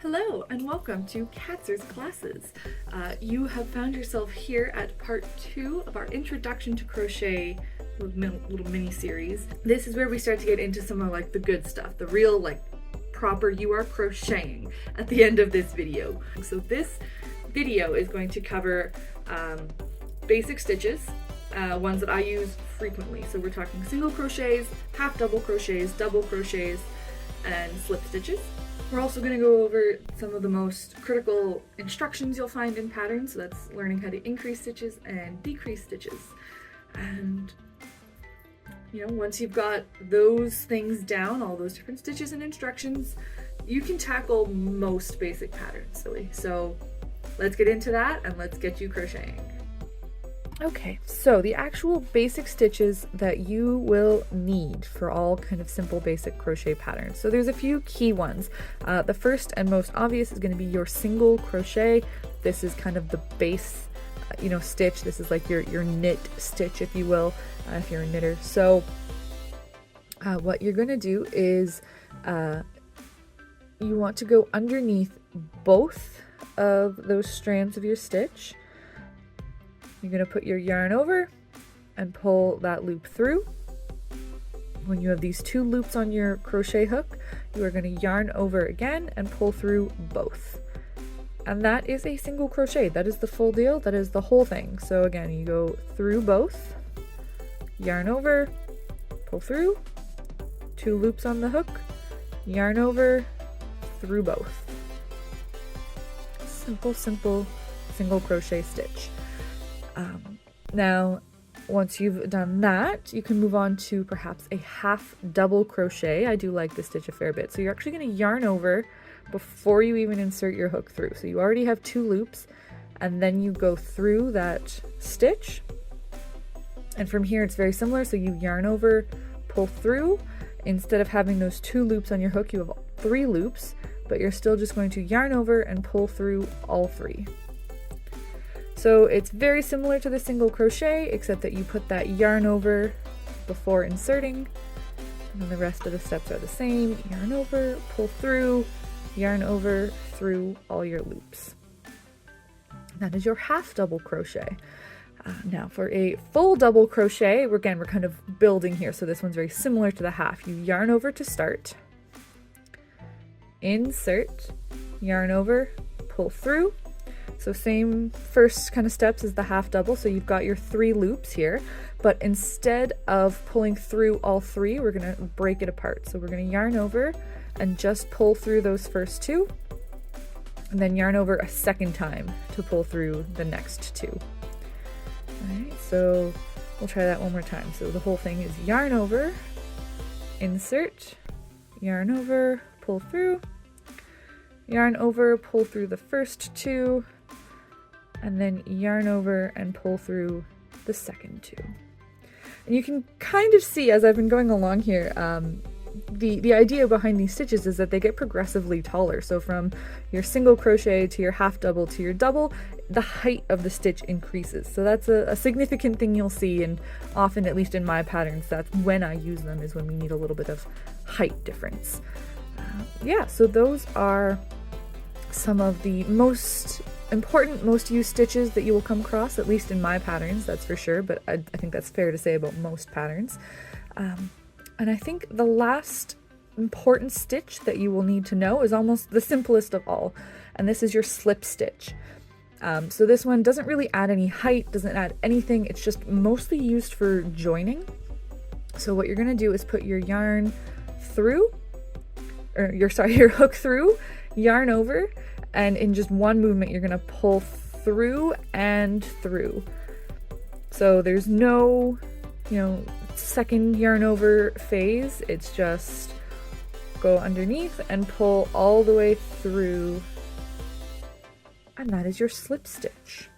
Hello and welcome to Katzer's classes. You have found yourself here at part 2 of our Introduction to Crochet little mini series. This is where we start to get into some of like the good stuff, the real proper you are crocheting at the end of this video. So this video is going to cover basic stitches, ones that I use frequently. So we're talking single crochets, half double crochets, double crochets, and slip stitches. We're also going to go over some of the most critical instructions you'll find in patterns. So that's learning how to increase stitches and decrease stitches. And once you've got those things down, all those different stitches and instructions, you can tackle most basic patterns, really. So let's get into that and let's get you crocheting. Okay, so the actual basic stitches that you will need for all kind of simple basic crochet patterns. So there's a few key ones. The first and most obvious is going to be your single crochet. This is kind of the base, stitch. This is like your knit stitch, if you will, if you're a knitter. So what you're going to do is you want to go underneath both of those strands of your stitch. You're going to put your yarn over and pull that loop through. When you have these two loops on your crochet hook, you are going to yarn over again and pull through both. And that is a single crochet. That is the full deal. That is the whole thing. So again, you go through both, yarn over, pull through, two loops on the hook, yarn over, through both. Simple single crochet stitch. Now, once you've done that, you can move on to perhaps a half double crochet. I do like this stitch a fair bit. So you're actually going to yarn over before you even insert your hook through. So you already have two loops, and then you go through that stitch. And from here, it's very similar. So you yarn over, pull through. Instead of having those two loops on your hook, you have three loops, but you're still just going to yarn over and pull through all three. So it's very similar to the single crochet, except that you put that yarn over before inserting, and then the rest of the steps are the same. Yarn over, pull through, yarn over, through all your loops. That is your half double crochet. Now for a full double crochet, we're kind of building here, so this one's very similar to the half. You yarn over to start, insert, yarn over, pull through. So same first kind of steps as the half double. So you've got your three loops here, but instead of pulling through all three, we're going to break it apart. So we're going to yarn over and just pull through those first two, and then yarn over a second time to pull through the next two. All right, so we'll try that one more time. So the whole thing is yarn over, insert, yarn over, pull through, yarn over, pull through the first two, and then yarn over and pull through the second two. And you can kind of see as I've been going along here, the idea behind these stitches is that they get progressively taller. So from your single crochet to your half double to your double, the height of the stitch increases. So that's a significant thing you'll see, and often, at least in my patterns, that's when I use them, is when we need a little bit of height difference. Yeah, so those are some of the most important, most used stitches that you will come across, at least in my patterns, that's for sure, but I think that's fair to say about most patterns. And I think the last important stitch that you will need to know is almost the simplest of all, and this is your slip stitch. So this one doesn't really add any height, doesn't add anything, it's just mostly used for joining. So what you're going to do is put your yarn through, your hook through, yarn over, and in just one movement you're going to pull through and through. So there's no second yarn over phase, it's just go underneath and pull all the way through, and that is your slip stitch.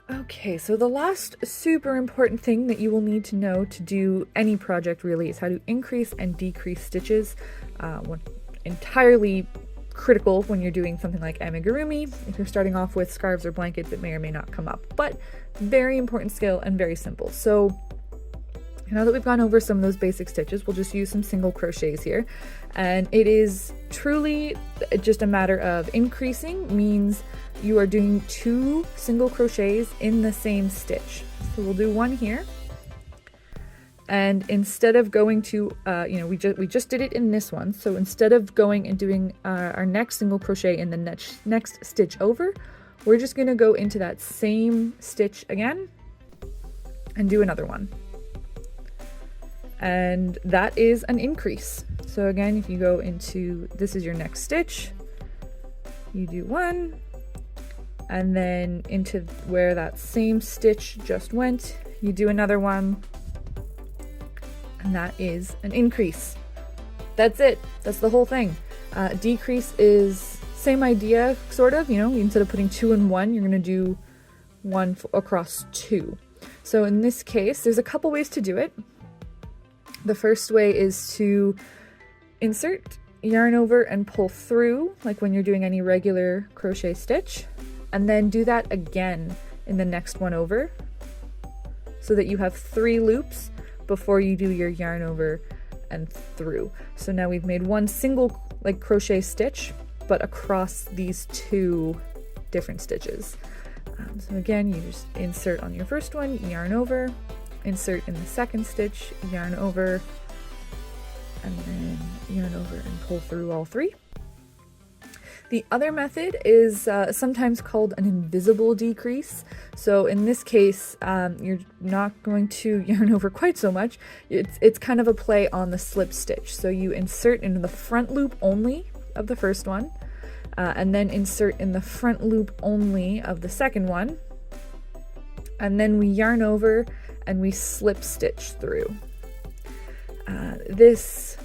Okay, so the last super important thing that you will need to know to do any project really is how to increase and decrease stitches. Entirely critical when you're doing something like amigurumi. If you're starting off with scarves or blankets, it may or may not come up, but very important skill and very simple. So Now that we've gone over some of those basic stitches, we'll just use some single crochets here. And it is truly just a matter of increasing, means you are doing 2 single crochets in the same stitch. So we'll do one here. And instead of going to, we just did it in this one. So instead of going and doing our next single crochet in the next stitch over, we're just going to go into that same stitch again and do another one. And that is an increase. So again, if you go into, this is your next stitch, you do one, and then into where that same stitch just went, you do another one, and that is an increase. That's it. That's the whole thing. Decrease is same idea, sort of, instead of putting 2 in 1, you're going to do 1 across 2. So in this case, there's a couple ways to do it. The first way is to insert, yarn over, and pull through, like when you're doing any regular crochet stitch, and then do that again in the next one over, so that you have 3 loops before you do your yarn over and through. So now we've made one single crochet stitch, but across these 2 different stitches. So again, you just insert on your first one, yarn over, insert in the second stitch, yarn over, and then yarn over and pull through all 3. The other method is sometimes called an invisible decrease. So in this case, you're not going to yarn over quite so much. It's kind of a play on the slip stitch. So you insert into the front loop only of the first one, and then insert in the front loop only of the second one, and then we yarn over and we slip stitch through. This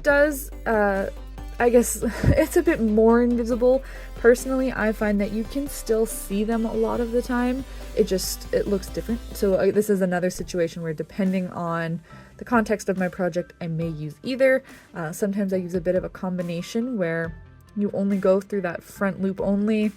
does, I guess, it's a bit more invisible. Personally, I find that you can still see them a lot of the time. It looks different. So this is another situation where, depending on the context of my project, I may use either. Sometimes I use a bit of a combination where you only go through that front loop only,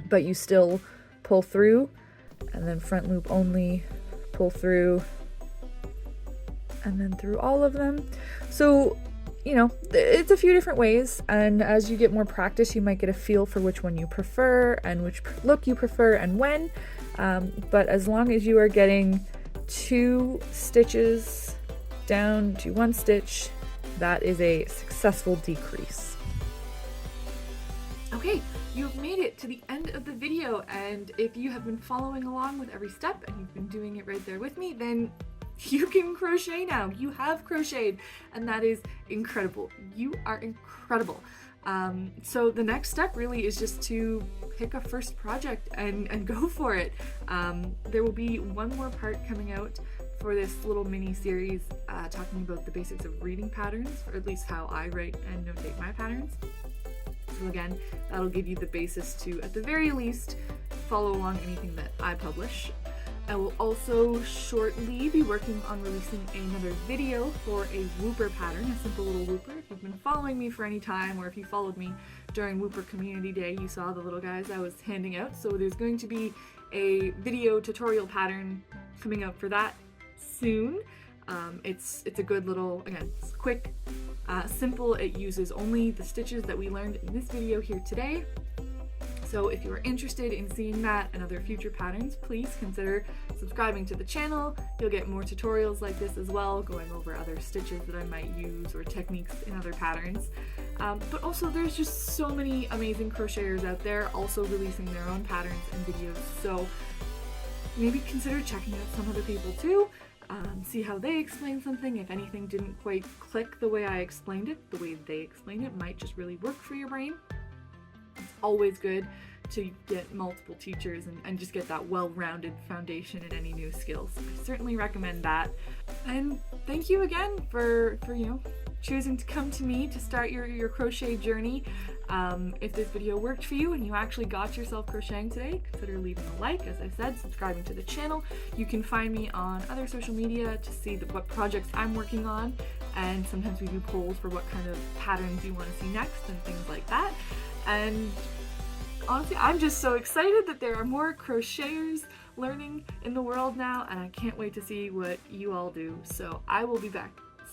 but you still pull through, and then front loop only, pull through, and then through all of them. So, it's a few different ways, and as you get more practice, you might get a feel for which one you prefer and which look you prefer and when. But as long as you are getting 2 stitches down to 1 stitch, that is a successful decrease. Okay, you've made it to the end of the video, and if you have been following along with every step and you've been doing it right there with me, then you can crochet now. You have crocheted, and that is incredible. You are incredible. So the next step really is just to pick a first project and go for it. There will be one more part coming out for this little mini series talking about the basics of reading patterns, or at least how I write and notate my patterns. So again, that'll give you the basis to, at the very least, follow along anything that I publish. I will also shortly be working on releasing another video for a whooper pattern, a simple little whooper. If you've been following me for any time, or if you followed me during Whooper Community Day, you saw the little guys I was handing out. So there's going to be a video tutorial pattern coming out for that soon. It's a good little, again, it's quick, simple. It uses only the stitches that we learned in this video here today. So if you are interested in seeing that and other future patterns, please consider subscribing to the channel. You'll get more tutorials like this as well, going over other stitches that I might use or techniques in other patterns. But also there's just so many amazing crocheters out there also releasing their own patterns and videos. So maybe consider checking out some other people too. See how they explain something. If anything didn't quite click the way I explained it, the way they explained it might just really work for your brain. It's always good to get multiple teachers and just get that well-rounded foundation in any new skills. I certainly recommend that. And thank you again for choosing to come to me to start your crochet journey. If this video worked for you and you actually got yourself crocheting today, consider leaving a like, as I said, subscribing to the channel. You can find me on other social media to see what projects I'm working on, and sometimes we do polls for what kind of patterns you want to see next and things like that. And honestly, I'm just so excited that there are more crocheters learning in the world now, and I can't wait to see what you all do. So I will be back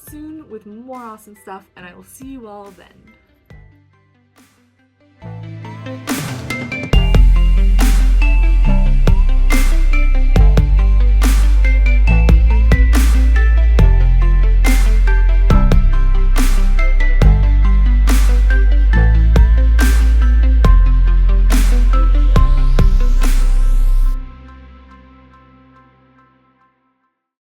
soon with more awesome stuff, and I will see you all then.